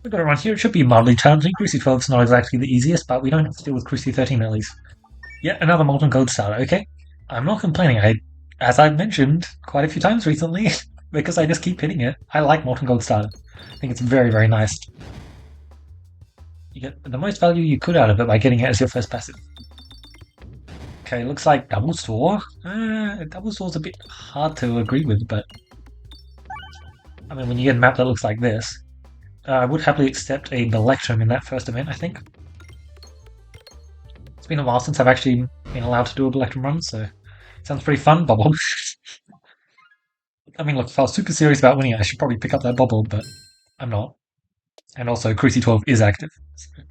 We've got to run here. It should be mildly challenging. Cruci 12 is not exactly the easiest, but we don't have to deal with Cruci 13 at least. Yet another molten gold starter. Okay, I'm not complaining. As I've mentioned quite a few times recently, because I just keep hitting it. I like molten gold starter. I think it's very, very nice. You get the most value you could out of it by getting it as your first passive. Okay, looks like double store. Double store's a bit hard to agree with, but I mean, when you get a map that looks like this, I would happily accept a Electrum in that first event, I think. It's been a while since I've actually been allowed to do a Electrum run, so it sounds pretty fun. Bubble. I mean, look, if I was super serious about winning it, I should probably pick up that bubble, but I'm not. And also, Cruci 12 is active. So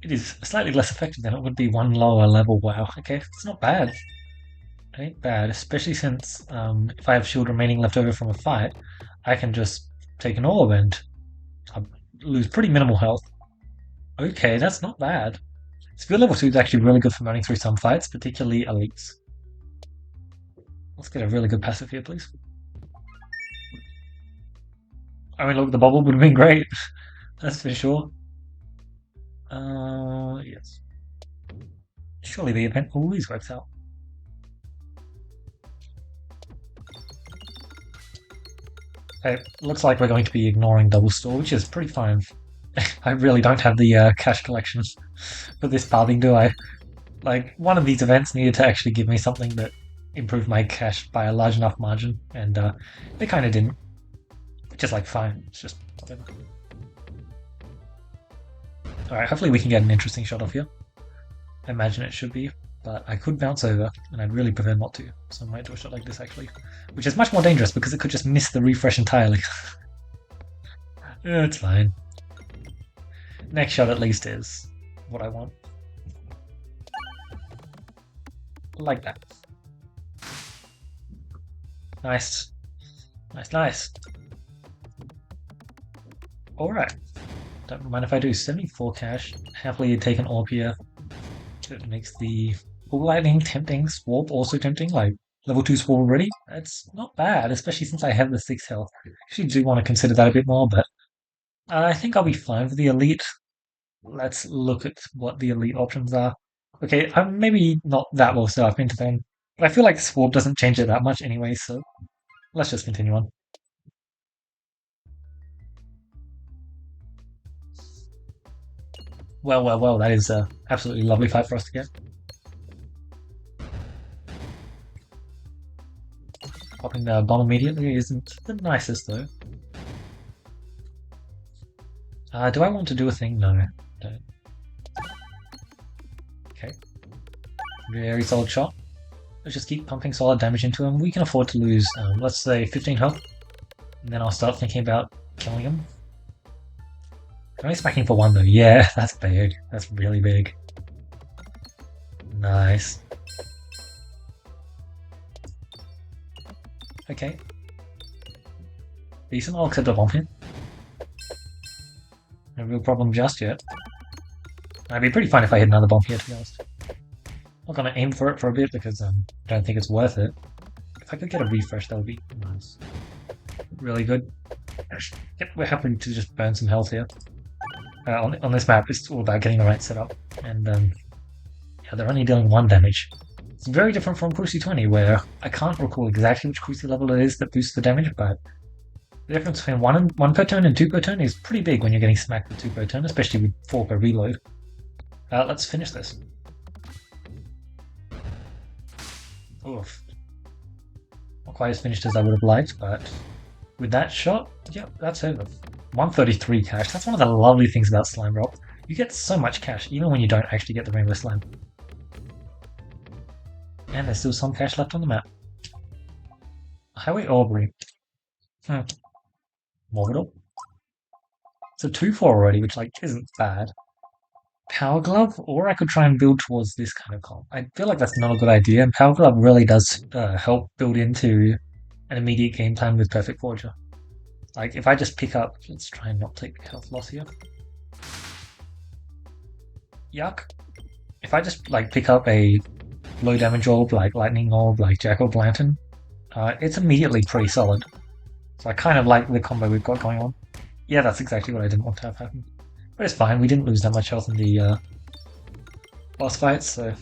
it is slightly less effective than it would be one lower level. Wow, okay, it's not bad. It ain't bad, especially since if I have shield remaining left over from a fight, I can just take an orb and I lose pretty minimal health. Okay, that's not bad. Speed level 2 is actually really good for running through some fights, particularly elites. Let's get a really good passive here, please. I mean, look, the bubble would have been great. That's for sure. Yes. Surely the event always works out. It looks like we're going to be ignoring double store, which is pretty fine. I really don't have the cash collection for this pathing, do I? Like, one of these events needed to actually give me something that improved my cash by a large enough margin, and they kind of didn't. Which is like fine. It's just whatever. Alright, hopefully we can get an interesting shot off here. I imagine it should be, but I could bounce over, and I'd really prefer not to. So I might do a shot like this actually, which is much more dangerous because it could just miss the refresh entirely. Yeah, it's fine. Next shot at least is what I want. Like that. Nice. Nice, nice. Alright. Don't mind if I do. 74 cash. Happily take an orb here. It makes the lightning tempting. Swarp also tempting. Like, level 2 Swarp already. That's not bad, especially since I have the 6 health. Actually do want to consider that a bit more, but I think I'll be fine for the elite. Let's look at what the elite options are. Okay, I'm maybe not that well set up into them, but I feel like Swarp doesn't change it that much anyway, so let's just continue on. Well, well, well, that is a absolutely lovely fight for us to get. Popping the bomb immediately isn't the nicest, though. Do I want to do a thing? No, don't. Okay. Very solid shot. Let's just keep pumping solid damage into him. We can afford to lose, let's say, 15 health. And then I'll start thinking about killing him. Only smacking for 1 though. Yeah, that's big. That's really big. Nice. Okay. Decent. I'll accept a bomb here. No real problem just yet. I'd be pretty fine if I hit another bomb here, to be honest. I'm not gonna aim for it for a bit because I don't think it's worth it. If I could get a refresh, that would be nice. Really good. Yep, we're happy to just burn some health here. On this map, it's all about getting the right setup. And yeah, they're only dealing 1 damage. It's very different from Cruci 20, where I can't recall exactly which Cruci level it is that boosts the damage, but the difference between 1 per turn and 2 per turn is pretty big when you're getting smacked with 2 per turn, especially with 4 per reload. Let's finish this. Oof. Not quite as finished as I would have liked, but with that shot, yep, that's over. 133 cash. That's one of the lovely things about Slime Drop. You get so much cash, even when you don't actually get the Rainbow Slime. And there's still some cash left on the map. Highway Aubrey. Morgador. It's a 2-4 already, which like isn't bad. Power Glove, or I could try and build towards this kind of comp. I feel like that's not a good idea, and Power Glove really does help build into an immediate game plan with Perfect Forger. Like, if I just pick up... Let's try and not take health loss here. Yuck. If I just, like, pick up a low damage orb, like Lightning Orb, like Jack Orb Lantern, it's immediately pretty solid. So I kind of like the combo we've got going on. Yeah, that's exactly what I didn't want to have happen. But it's fine, we didn't lose that much health in the boss fight, so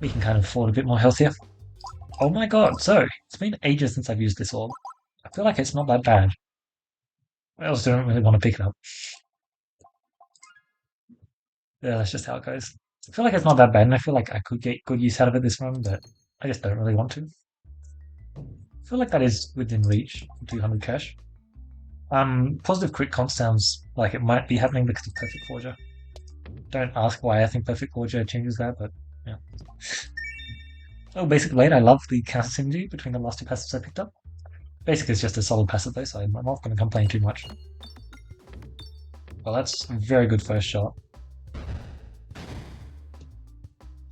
we can kind of afford a bit more health here. Oh my god, so, it's been ages since I've used this orb. I feel like it's not that bad. I also don't really want to pick it up. Yeah, that's just how it goes. I feel like it's not that bad, and I feel like I could get good use out of it this run, but I just don't really want to. I feel like that is within reach, 200 cash. Positive crit comp sounds like it might be happening because of Perfect Forger. Don't ask why I think Perfect Forger changes that, but yeah. Oh, Basic Blade, I love the counter synergy between the last two passives I picked up. Basic is just a solid passive though, so I'm not going to complain too much. Well, that's a very good first shot.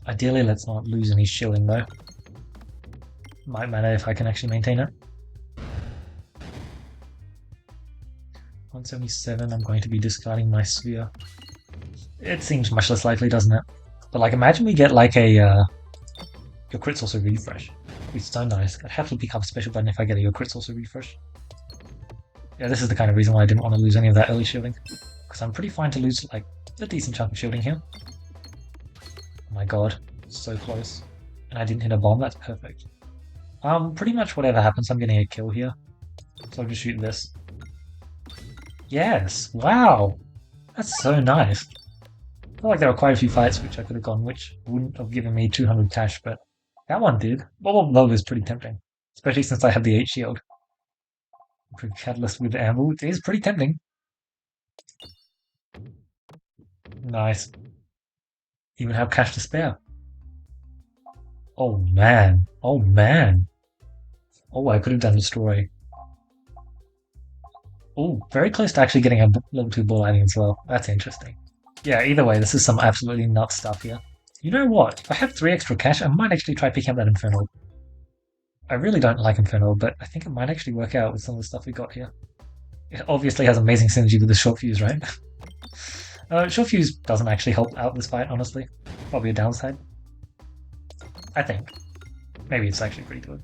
Ideally, let's not lose any shilling though. Might matter if I can actually maintain it. 177, I'm going to be discarding my sphere. It seems much less likely, doesn't it? But like, imagine we get like a your crits also refresh. It'd be so nice. I'd happily pick up a special button if I get a your crits also refresh. Yeah, this is the kind of reason why I didn't want to lose any of that early shielding. Because I'm pretty fine to lose like a decent chunk of shielding here. Oh my god, so close. And I didn't hit a bomb, that's perfect. Pretty much whatever happens, I'm getting a kill here. So I'll just shoot this. Yes! Wow! That's so nice. I feel like there were quite a few fights which I could have gone, which wouldn't have given me 200 cash, but that one did. Well, that was pretty tempting. Especially since I have the 8 shield. Catalyst with the Amble, it is pretty tempting. Nice. Even have cash to spare. Oh man. Oh man. Oh, I could have done Destroy. Oh, very close to actually getting a level 2 ball lightning as well. That's interesting. Yeah, either way, this is some absolutely nuts stuff here. You know what? If I have 3 extra cash, I might actually try picking up that Infernal. I really don't like Infernal, but I think it might actually work out with some of the stuff we got here. It obviously has amazing synergy with the short fuse, right? Short fuse doesn't actually help out this fight, honestly. Probably a downside. I think. Maybe it's actually pretty good.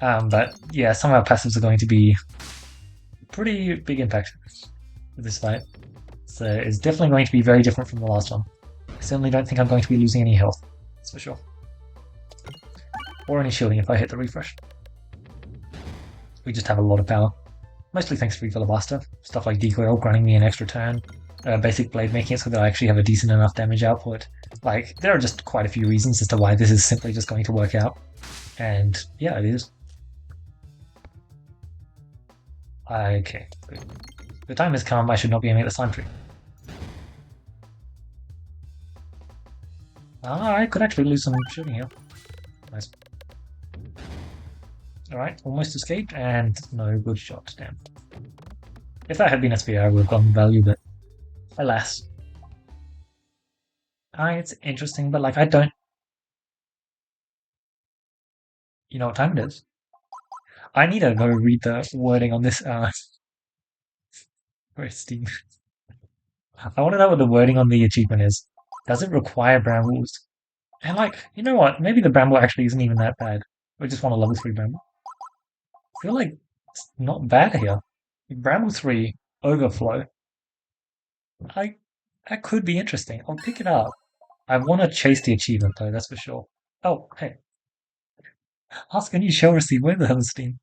But yeah, some of our passives are going to be pretty big impact with this fight. So it's definitely going to be very different from the last one. I certainly don't think I'm going to be losing any health, that's for sure. Or any shielding if I hit the refresh. We just have a lot of power. Mostly thanks to Filibuster. Stuff like Decoil grinding me an extra turn. Basic Blade making it so that I actually have a decent enough damage output. Like, there are just quite a few reasons as to why this is simply just going to work out. And yeah, it is. Okay, good. The time has come, I should not be aiming at the slime tree. I could actually lose some shooting here. Nice. Alright, almost escaped, and no good shot, damn. If that had been a spear, I would have gotten value, but alas. It's interesting, but like, I don't... You know what time it is? I need to go read the wording on this, where's Steam? I want to know what the wording on the achievement is. Does it require brambles? And like, you know what? Maybe the bramble actually isn't even that bad. We just want a level 3 bramble. I feel like it's not bad here. Bramble 3 overflow. That could be interesting. I'll pick it up. I want to chase the achievement though, that's for sure. Oh, hey. Ask and you shall receive. Where the hell is Steam?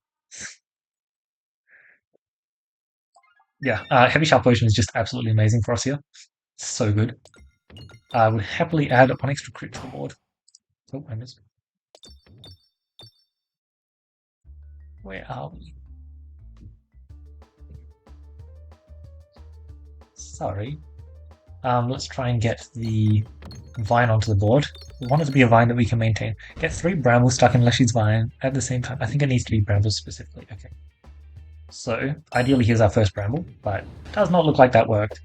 Yeah, Heavy Sharp Potion is just absolutely amazing for us here. So good. I would happily add 1 extra crit to the board. Oh, I missed. Where are we? Sorry. Let's try and get the vine onto the board. We want it to be a vine that we can maintain. Get 3 brambles stuck in Leshy's vine at the same time. I think it needs to be brambles specifically. Okay. So, ideally here's our first bramble, but does not look like that worked.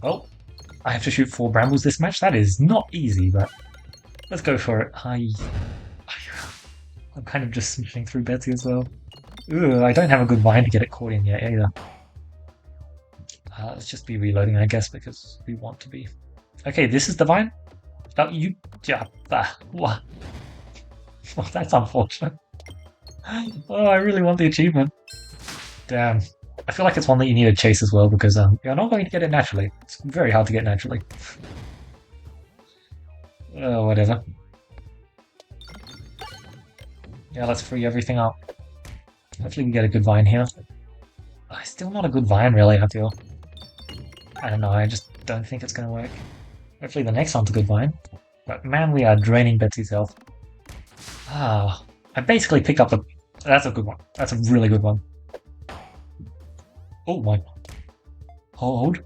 Well, I have to shoot 4 brambles this match. That is not easy, but let's go for it. I'm kind of just smashing through Betsy as well. Ugh, I don't have a good vine to get it caught in yet either. Let's just be reloading, I guess, because we want to be. Okay, this is the vine? Oh, you... Yeah, what? Well, that's unfortunate. Oh, I really want the achievement. Damn. I feel like it's one that you need to chase as well because you're not going to get it naturally. It's very hard to get naturally. Whatever. Yeah, let's free everything up. Hopefully we get a good vine here. Still not a good vine, really, I feel. I don't know, I just don't think it's going to work. Hopefully the next one's a good vine. But man, we are draining Betsy's health. I basically picked up the... That's a good one. That's a really good one. Oh my... Hold.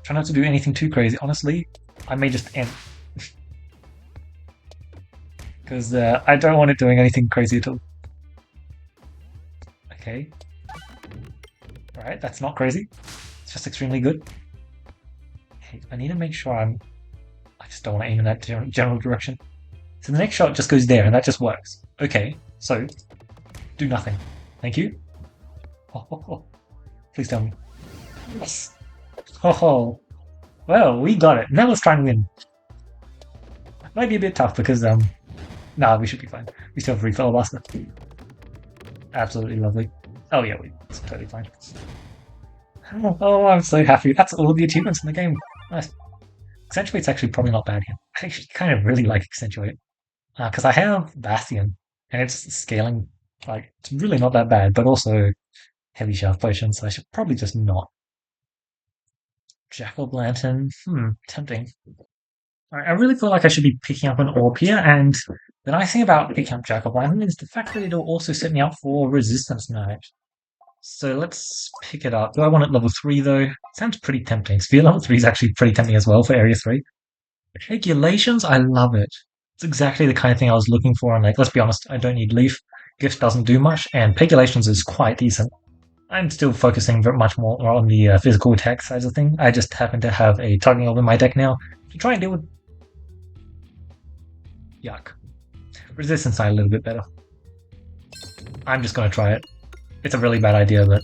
Try not to do anything too crazy. Honestly, I may just end. Because I don't want it doing anything crazy at all. Okay. Alright, that's not crazy. It's just extremely good. Okay, I need to make sure I just don't want to aim in that general direction. So the next shot just goes there, and that just works. Okay, so do nothing. Thank you. Oh. Please tell me. Yes. Oh. Well, we got it. Now let's try and win. Might be a bit tough because nah, we should be fine. We still have refill buster. Absolutely lovely. Oh yeah, it's totally fine. Oh, I'm so happy. That's all the achievements in the game. Nice. Accentuate's actually probably not bad here. I actually kind of really like Accentuate. Because I have Bastion, and it's scaling, like, it's really not that bad, but also heavy shaft potion, so I should probably just not. Jack-o'-lantern, tempting. Alright, I really feel like I should be picking up an orb here, and the nice thing about picking up Jack-o'-lantern is the fact that it'll also set me up for Resistance Knight. So let's pick it up. Do I want it level 3 though? Sounds pretty tempting. Spear level 3 is actually pretty tempting as well for Area 3. Regulations, I love it. It's exactly the kind of thing I was looking for, and like, let's be honest, I don't need Leaf. Gift doesn't do much, and Pegulations is quite decent. I'm still focusing very much more on the physical attack side of thing. I just happen to have a Tugging Orb in my deck now to try and deal with... Yuck. Resistance side a little bit better. I'm just gonna try it. It's a really bad idea, but...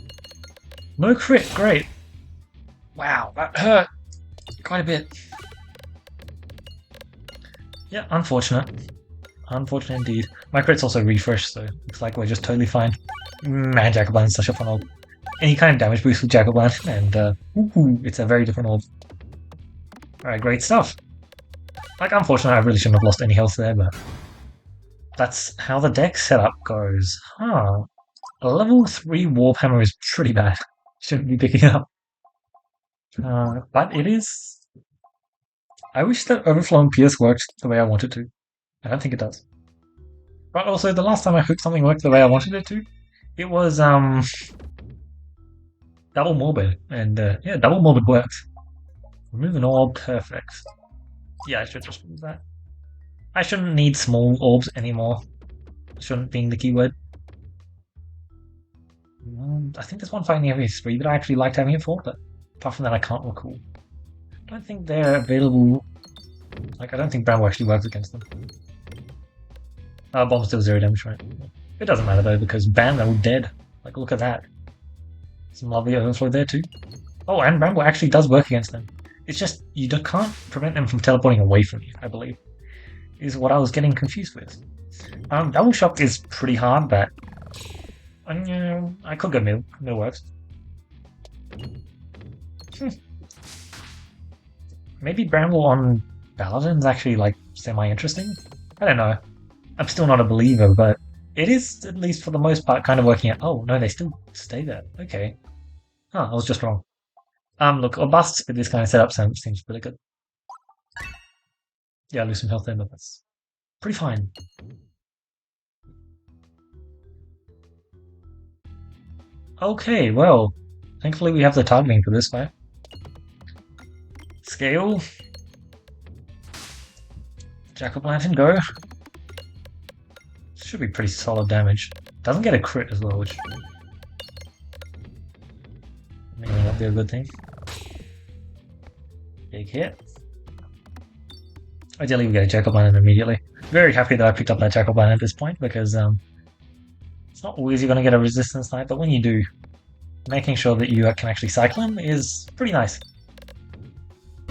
No crit, great! Wow, that hurt! Quite a bit. Yeah, unfortunate. Unfortunate indeed. My crit's also refreshed, so looks like we're just totally fine. Man, Jack-o'-lantern is such a fun orb. Any kind of damage boost with Jack-o'-lantern, and it's a very different orb. Alright, great stuff. Like, unfortunately, I really shouldn't have lost any health there, but that's how the deck setup goes. Huh. A level 3 Warp Hammer is pretty bad. Shouldn't be picking it up. But it is... I wish that Overflowing Pierce worked the way I wanted to. I don't think it does. But also, the last time I hooked something worked the way I wanted it to, it was, Double Morbid. And, yeah, Double Morbid works. Remove an orb, perfect. Yeah, I should just remove that. I shouldn't need small orbs anymore. Shouldn't being the keyword. I think there's one fight in Area 3 that I actually liked having it for, but apart from that I can't recall. I don't think they're available... Like, I don't think Bramble actually works against them. Bomb's still 0 damage, right? It doesn't matter though, because bam, they're all dead. Like, look at that. Some lovely overflow there too. Oh, and Bramble actually does work against them. It's just, you can't prevent them from teleporting away from you, I believe. Is what I was getting confused with. Double Shock is pretty hard, but... I could go Mill. Mill works. Maybe Bramble on Paladin's actually, like, semi-interesting? I don't know. I'm still not a believer, but it is, at least for the most part, kind of working out. Oh, no, they still stay there. Okay. Huh, I was just wrong. Look, or busts with this kind of setup seems really good. Yeah, I lose some health there, but that's pretty fine. Okay, well, thankfully we have the targeting for this fight. Scale. Jack-o'-lantern, go. Should be pretty solid damage. Doesn't get a crit as well, which may not be a good thing. Big hit. Ideally we get a Jack-o'-lantern immediately. Very happy that I picked up that Jack-o'-lantern at this point, because it's not always you're going to get a resistance knight, but when you do, making sure that you can actually cycle him is pretty nice.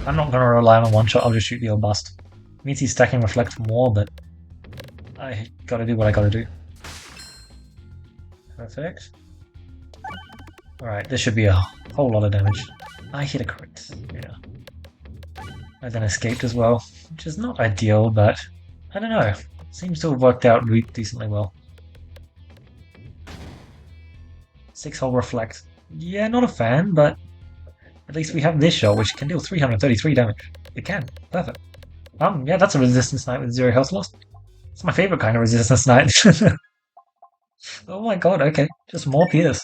I'm not going to rely on a one-shot, I'll just shoot the old bust. It means he's stacking Reflect more, but I gotta do what I gotta do. Perfect. Alright, this should be a whole lot of damage. I hit a crit. Yeah. I then escaped as well, which is not ideal, but I don't know. Seems to have worked out decently well. 6-hole reflect. Yeah, not a fan, but at least we have this shot, which can deal 333 damage. It can. Perfect. Yeah, that's a resistance knight with 0 health lost. It's my favorite kind of resistance knight. Oh my god, okay. Just more Pierce.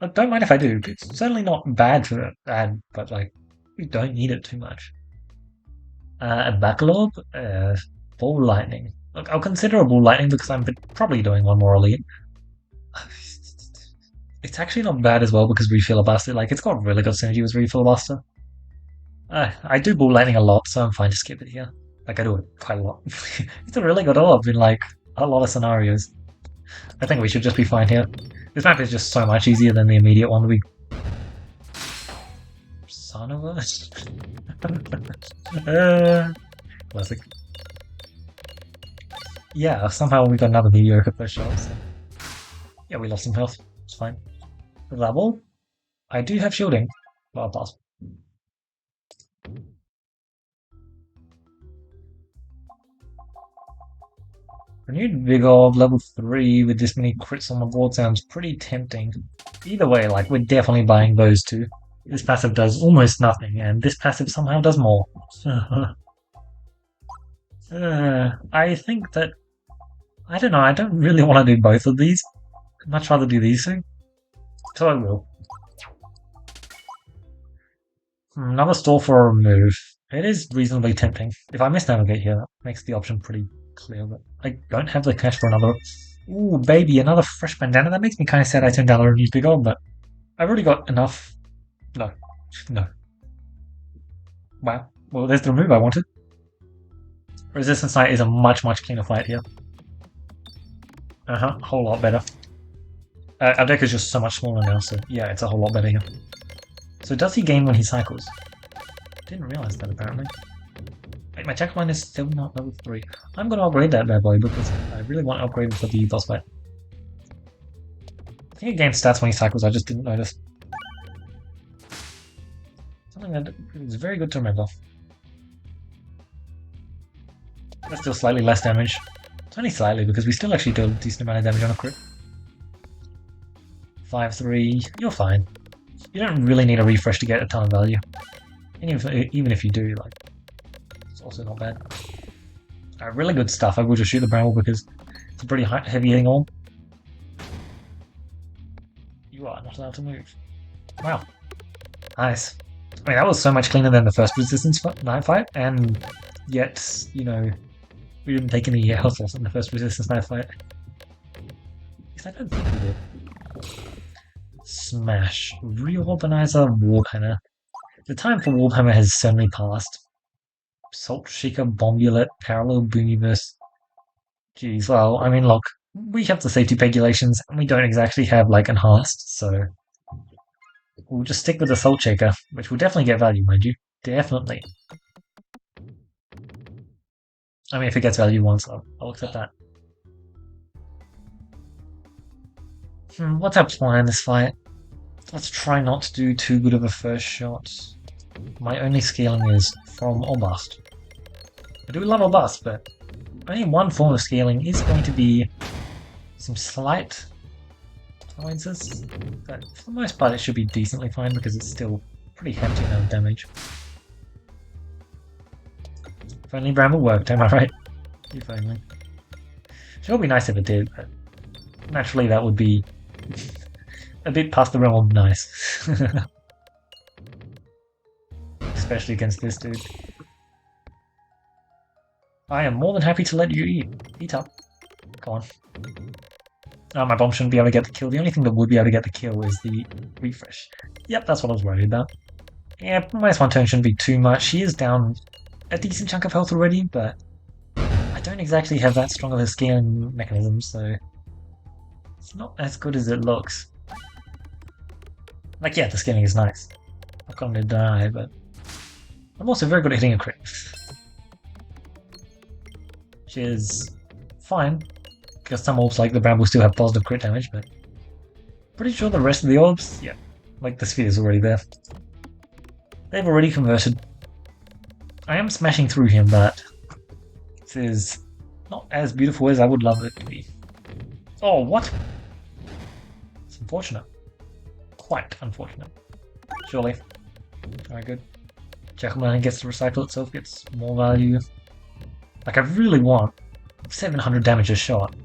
Look, don't mind if I do. It's certainly not bad to add, but like, we don't need it too much. A Vigorb, Ball Lightning. Look, I'll consider a Ball Lightning because I'm probably doing one more elite. It's actually not bad as well because Refill Buster, like, it's got really good synergy with Refill Buster. I do Ball Lightning a lot, so I'm fine to skip it here. Like, I do it quite a lot. It's a really good orb in, like, a lot of scenarios. I think we should just be fine here. This map is just so much easier than the immediate one. Son of a... classic. Yeah, somehow we got another mediocre first shot, so... Yeah, we lost some health. It's fine. Level? I do have shielding. Well, I'll pass. Renewed Vigorb level 3 with this many crits on the board sounds pretty tempting. Either way, like, we're definitely buying those two. This passive does almost nothing, and this passive somehow does more. I think that... I don't know, I don't really want to do both of these. I'd much rather do these two. So I will. Another stall for a remove. It is reasonably tempting. If I miss navigate here, that makes the option pretty clear, but I don't have the cash for another. Ooh, baby, another fresh bandana. That makes me kind of sad I turned down a renewed Vigorb, but I've already got enough. No. No. Wow. Well, there's the remove I wanted. Resistance Knight is a much cleaner fight here. Whole lot better. Our deck is just so much smaller now, so yeah, it's a whole lot better here. So does he gain when he cycles? Didn't realize that apparently. Wait, my check line is still not level 3. I'm going to upgrade that bad boy because I really want to upgrade it for the boss fight. I think it gains stats when he cycles, I just didn't notice. Something that is very good to remember. That's still slightly less damage. It's only slightly because we still actually do a decent amount of damage on a crit. 5-3, you're fine. You don't really need a refresh to get a ton of value. And even if you do, like, it's also not bad. Really good stuff. I will just shoot the Bramble because it's a pretty heavy hitting orb. You are not allowed to move. Wow. Nice. I mean, that was so much cleaner than the first resistance knight fight, and yet, you know, we didn't take any health loss in the first resistance knight fight. At least I don't think we did. Smash. Reorganizer Warhammer. The time for Warhammer has certainly passed. Salt Shaker, Bombulette, Parallel Booniverse. Geez, well, I mean, look, we have the safety regulations, and we don't exactly have, like, enhanced, so we'll just stick with the Salt Shaker, which will definitely get value, mind you. Definitely. I mean, if it gets value once, I'll accept that. What's our plan this fight? Let's try not to do too good of a first shot. My only scaling is from or bust. I do love a bust, but only one form of scaling is going to be some slight tolerances. But for the most part, it should be decently fine because it's still pretty hefty amount of damage. If only Bramble worked, am I right? If only. Sure, be nice if it did, but naturally that would be a bit past the realm of nice. Especially against this dude. I am more than happy to let you eat. Eat up. Go on. Oh, my bomb shouldn't be able to get the kill. The only thing that would be able to get the kill is the refresh. Yep, that's what I was worried about. Yeah, minus one turn shouldn't be too much. She is down a decent chunk of health already, but I don't exactly have that strong of a scaling mechanism, so it's not as good as it looks. Like, yeah, the scaling is nice. I'm not gonna die, but I'm also very good at hitting a crit. Which is fine, because some orbs like the Bramble still have positive crit damage, but pretty sure the rest of the orbs, yeah, Like, the sphere is already there. They've already converted. I am smashing through him, but this is not as beautiful as I would love it to be. Oh, what? It's unfortunate. Quite unfortunate. Surely. Alright, good. Jackalman gets to recycle itself, gets more value. Like, I really want 700 damage a shot.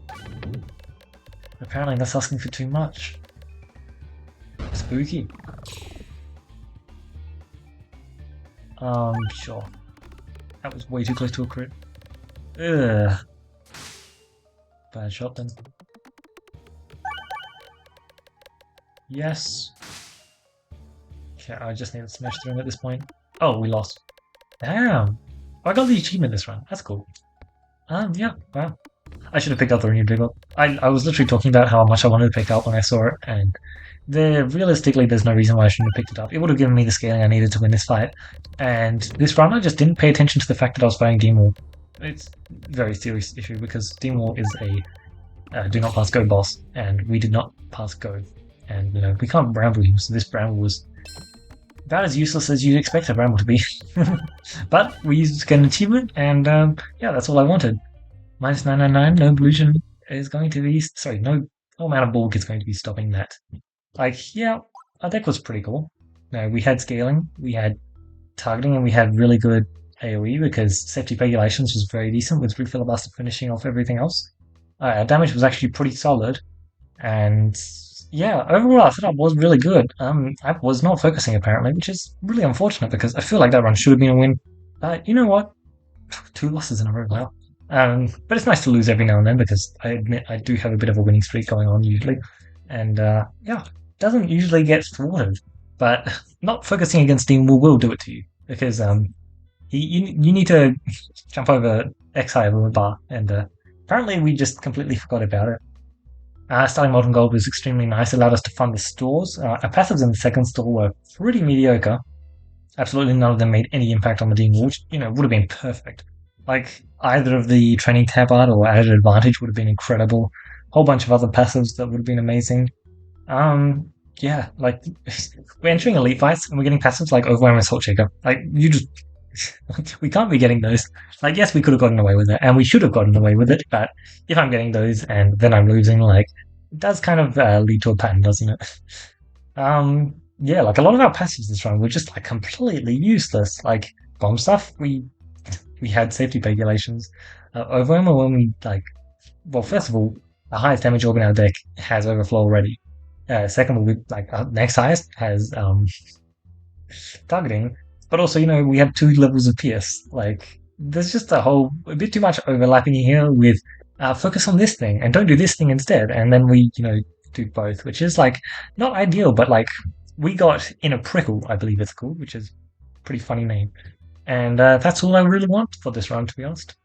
Apparently that's asking for too much. Spooky. Sure. That was way too close to a crit. Ugh. Bad shot then. Yes. Okay, I just need to smash through him at this point. Oh, we lost. Damn. I got the achievement this run. That's cool. Yeah, wow. I should have picked up the new Vigorb. I was literally talking about how much I wanted to pick up when I saw it, and realistically, there's no reason why I shouldn't have picked it up. It would have given me the scaling I needed to win this fight. And this run, I just didn't pay attention to the fact that I was fighting Demon. It's a very serious issue because Demon is a do not pass go boss, and we did not pass go. And, you know, we can't bramble him, so this bramble was about as useless as you'd expect a bramble to be. But we used it to get an achievement, and yeah, that's all I wanted. Minus 999, no illusion is going to be... Sorry, no amount of bulk is going to be stopping that. Like, yeah, our deck was pretty cool. No, we had scaling, we had targeting, and we had really good AoE because safety regulations was very decent with Filibuster finishing off everything else. Our damage was actually pretty solid, and yeah, overall our setup was really good. I was not focusing apparently, which is really unfortunate because I feel like that run should have been a win. But you know what? 2 losses in a row now. But it's nice to lose every now and then because I admit I do have a bit of a winning streak going on usually. And yeah, doesn't usually get thwarted. But not focusing against Dean will do it to you because you need to jump over X high over the bar, and apparently we just completely forgot about it. Starting Molten Gold was extremely nice, allowed us to fund the stores. Our passives in the second store were pretty mediocre. Absolutely none of them made any impact on the Demon, which, you know, would have been perfect. Like, either of the training tab art or added advantage would have been incredible. A whole bunch of other passives that would have been amazing. Yeah, like, we're entering elite fights and we're getting passives like Overwhelming Assault Shaker. Like, you just... we can't be getting those. Like, yes, we could have gotten away with it, and we should have gotten away with it, but if I'm getting those and then I'm losing, like, it does kind of lead to a pattern, doesn't it? Yeah, like, a lot of our passives this run were just, like, completely useless. Like, bomb stuff, we had safety regulations. Overwhelmer, when we, like... Well, first of all, the highest damage orb in our deck has Overflow already. Second, we, like, our next highest has targeting. But also, you know, we have 2 levels of Pierce. Like, there's just a bit too much overlapping here with focus on this thing and don't do this thing instead. And then we, you know, do both, which is, like, not ideal, but, like, we got in a prickle, I believe it's called, which is a pretty funny name. And that's all I really want for this run, to be honest.